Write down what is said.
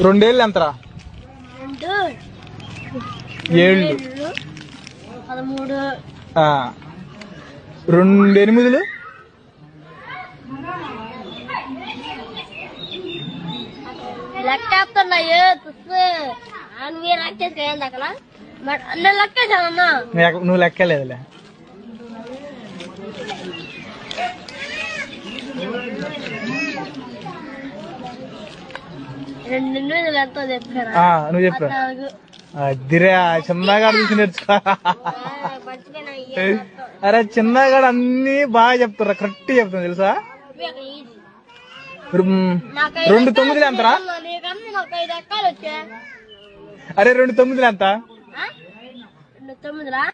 రెండేళ్ళు ఎంతరా? 2 ఏళ్ళు 13 2 8 లెక్కేస్తున్నా నువ్వే లెక్కేసుకోండి అక్కడ నేను లెక్కేసానన్నా. నువ్వు లెక్కలేదులే. ఎంతో చెప్పారా? నువ్వు చెప్పా అదిరా చిన్నగాడు చూసి నేర్చుకో. అరే చిన్నగాడు అన్ని బాగా చెప్తారా, కరెక్ట్ చెప్తాను తెలుసా. 2 9 ఎంతరా? అరే 2 9 ఎంత? 9